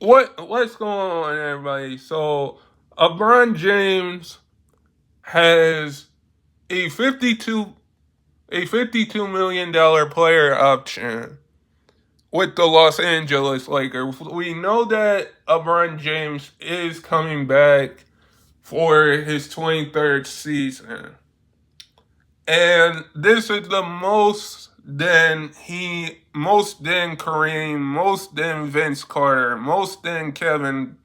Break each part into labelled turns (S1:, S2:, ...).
S1: What's going on, everybody? So, LeBron James has a $52 million player option with the Los Angeles Lakers. We know that LeBron James is coming back for his 23rd season. And this is the most than Kareem, most than Vince Carter, most than Kevin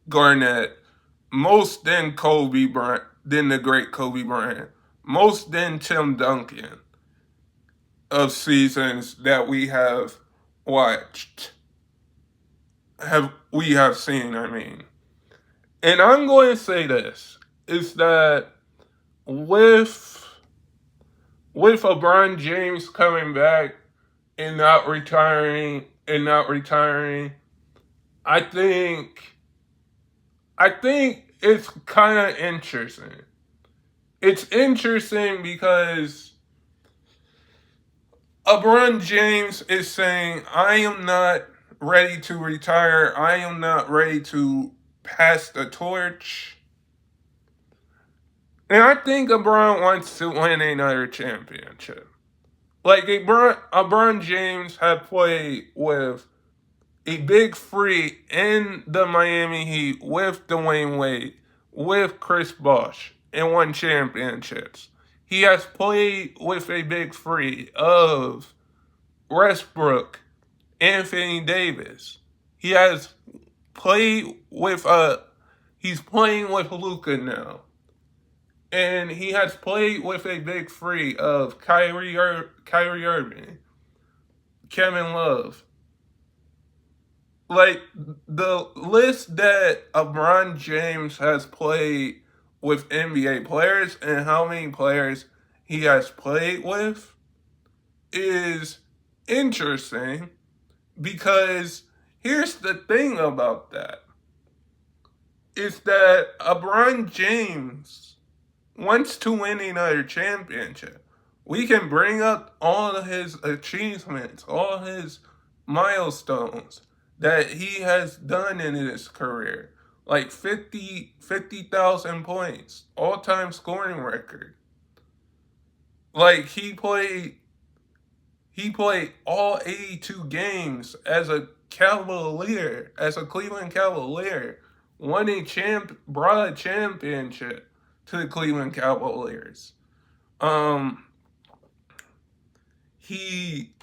S1: Garnett, most than Kobe Bryant, than the great Kobe Bryant, most than Tim Duncan of seasons that we have watched, have seen, I mean. And I'm going to say this, is that with LeBron James coming back and not retiring, I think it's kind of interesting. It's interesting because LeBron James is saying, I am not ready to retire. I am not ready to pass the torch. And I think LeBron wants to win another championship. Like, LeBron James had played with a big three in the Miami Heat with Dwayne Wade, with Chris Bosh, and won championships. He has played with a big three of Westbrook, Anthony Davis. He has played with he's playing with Luka now. And he has played with a big three of Kyrie Irving, Kevin Love. Like, the list that LeBron James has played with NBA players and how many players he has played with is interesting, because here's the thing about that, is that LeBron James wants to win another championship. We can bring up all of his achievements, all his milestones that he has done in his career. Like 50,000 points, all-time scoring record. Like, he played all 82 games as a Cavalier, as a Cleveland Cavalier, brought a championship to the Cleveland Cavaliers. He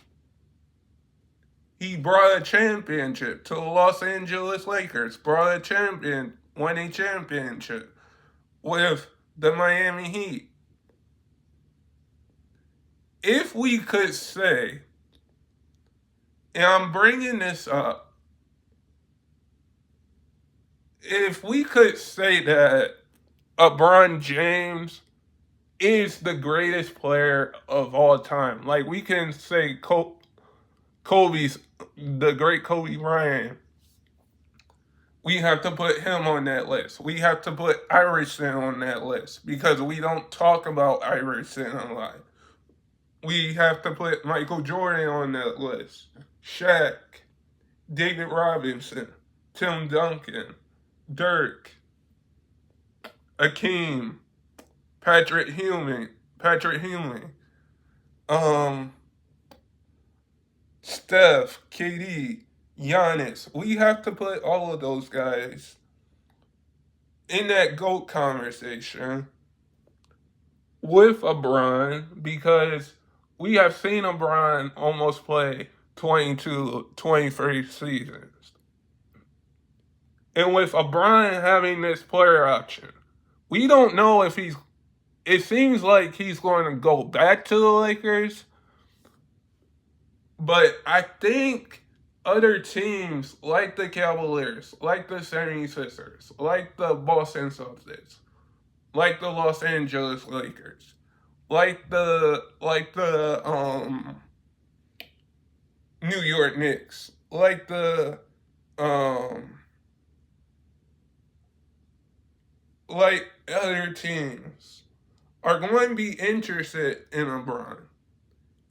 S1: brought a championship to the Los Angeles Lakers, won a championship with the Miami Heat. If we could say, and I'm bringing this up, if we could say that LeBron James is the greatest player of all time, like we can say Kobe's the great Kobe Bryant, we have to put him on that list. We have to put Iverson on that list, because we don't talk about Iverson a lot. We have to put Michael Jordan on that list, Shaq, David Robinson, Tim Duncan, Dirk, Akeem, Patrick Ewing, Steph, KD, Giannis. We have to put all of those guys in that GOAT conversation with LeBron, because we have seen LeBron almost play 22, 23 seasons. And with LeBron having this player option, we don't know if it seems like he's going to go back to the Lakers, but I think other teams like the Cavaliers, like the 76ers, like the Boston Celtics, like the Los Angeles Lakers, like the New York Knicks, like the like other teams, are going to be interested in LeBron.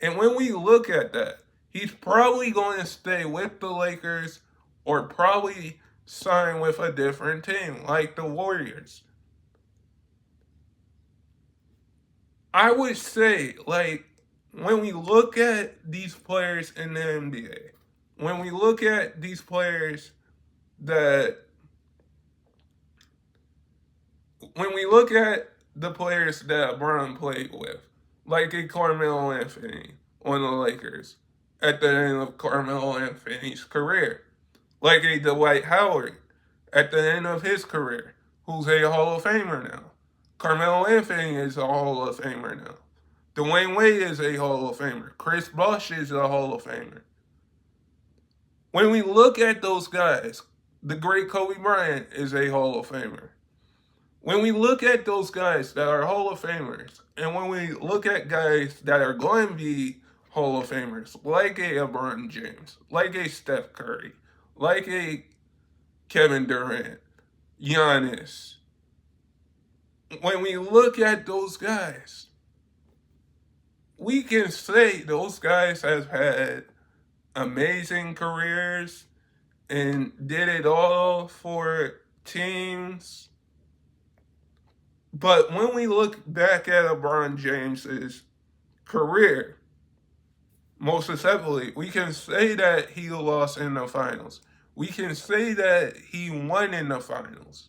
S1: And when we look at that, he's probably going to stay with the Lakers or probably sign with a different team like the Warriors. I would say, like, when we look at these players in the NBA, when we look at these players that, when we look at the players that LeBron played with, like a Carmelo Anthony on the Lakers at the end of Carmelo Anthony's career, like a Dwight Howard at the end of his career, who's a Hall of Famer now. Carmelo Anthony is a Hall of Famer now. Dwayne Wade is a Hall of Famer. Chris Bosh is a Hall of Famer. When we look at those guys, the great Kobe Bryant is a Hall of Famer. When we look at those guys that are Hall of Famers, and when we look at guys that are going to be Hall of Famers, like a LeBron James, like a Steph Curry, like a Kevin Durant, Giannis, when we look at those guys, we can say those guys have had amazing careers and did it all for teams. But when we look back at LeBron James's career, most especially, we can say that he lost in the finals. We can say that he won in the finals.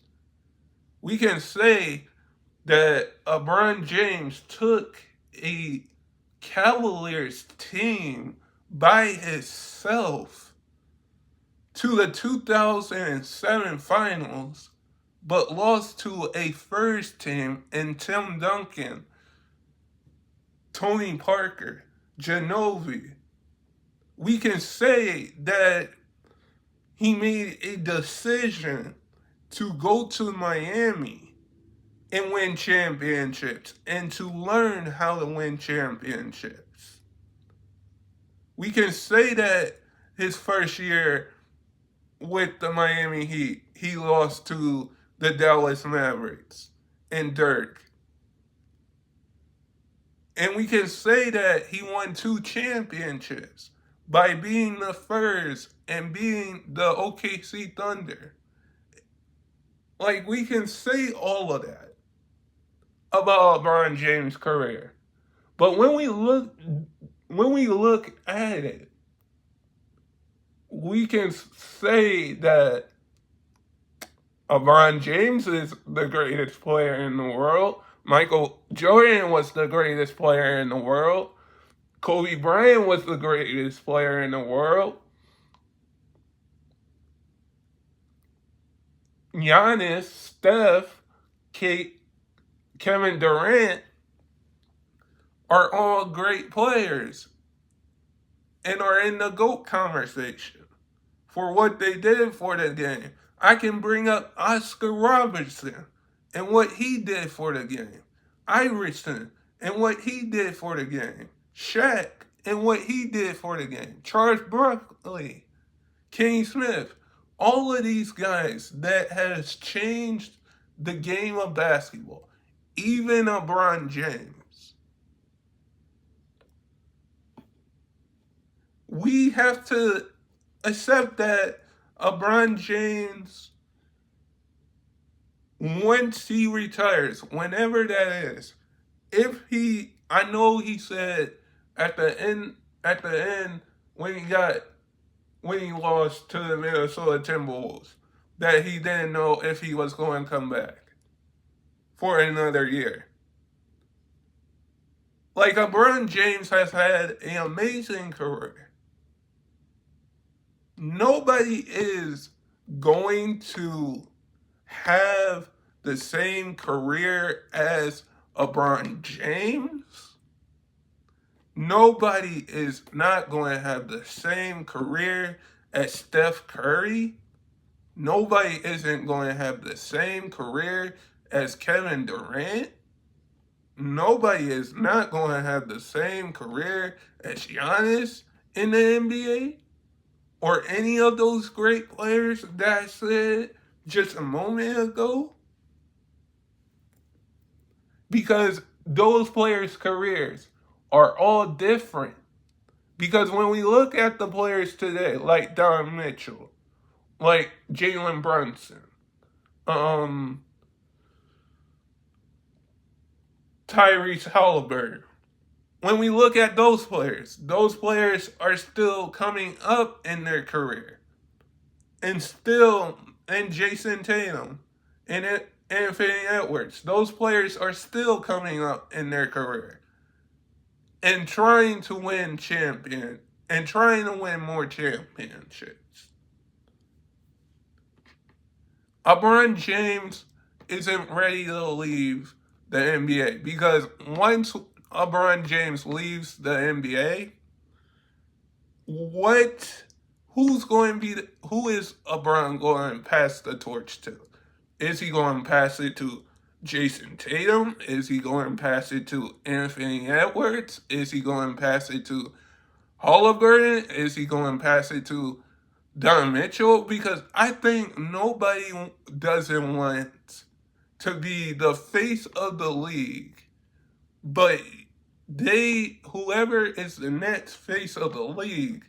S1: We can say that LeBron James took a Cavaliers team by himself to the 2007 finals, but lost to a first team in Tim Duncan, Tony Parker, Ginobili. We can say that he made a decision to go to Miami and win championships and to learn how to win championships. We can say that his first year with the Miami Heat, he lost to the Dallas Mavericks and Dirk. And we can say that he won 2 championships by being the first and being the OKC Thunder. Like, we can say all of that about LeBron James' career. But when we look at it, we can say that LeBron James is the greatest player in the world. Michael Jordan was the greatest player in the world. Kobe Bryant was the greatest player in the world. Giannis, Steph, Kevin Durant are all great players and are in the GOAT conversation for what they did for the game. I can bring up Oscar Robertson and what he did for the game. Iverson and what he did for the game. Shaq and what he did for the game. Charles Barkley, Kenny Smith. All of these guys that has changed the game of basketball. Even LeBron James. We have to accept that LeBron James, once he retires, whenever that is, I know he said at the end when he lost to the Minnesota Timberwolves, that he didn't know if he was going to come back for another year. Like, LeBron James has had an amazing career. Nobody is going to have the same career as LeBron James. Nobody is not going to have the same career as Steph Curry. Nobody isn't going to have the same career as Kevin Durant. Nobody is not going to have the same career as Giannis in the NBA or any of those great players that I said just a moment ago. Because those players' careers are all different. Because when we look at the players today, like Don Mitchell, like Jalen Brunson, um, Tyrese Halliburton. When we look at those players are still coming up in their career. And still, and Jason Tatum and Anthony Edwards, those players are still coming up in their career and trying to win and trying to win more championships. LeBron James isn't ready to leave the NBA because once LeBron James leaves the NBA, what who is LeBron going to pass the torch to? Is he going to pass it to Jason Tatum? Is he going to pass it to Anthony Edwards? Is he going to pass it to Halliburton? Is he going to pass it to Don Mitchell? Because I think nobody doesn't want to be the face of the league, but whoever is the next face of the league,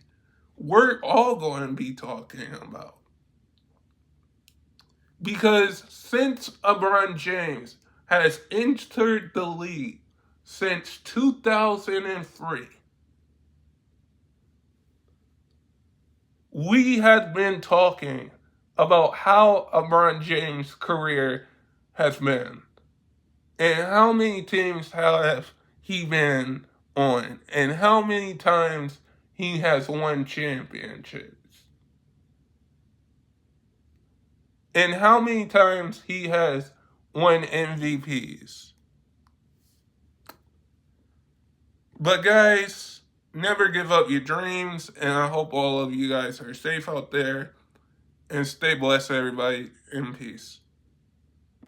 S1: we're all going to be talking about. Because since LeBron James has entered the league since 2003, we have been talking about how LeBron James' career has been and how many teams have he been on and how many times he has won championships and how many times he has won MVPs. But guys, never give up your dreams, and I hope all of you guys are safe out there, and stay blessed, everybody, in peace.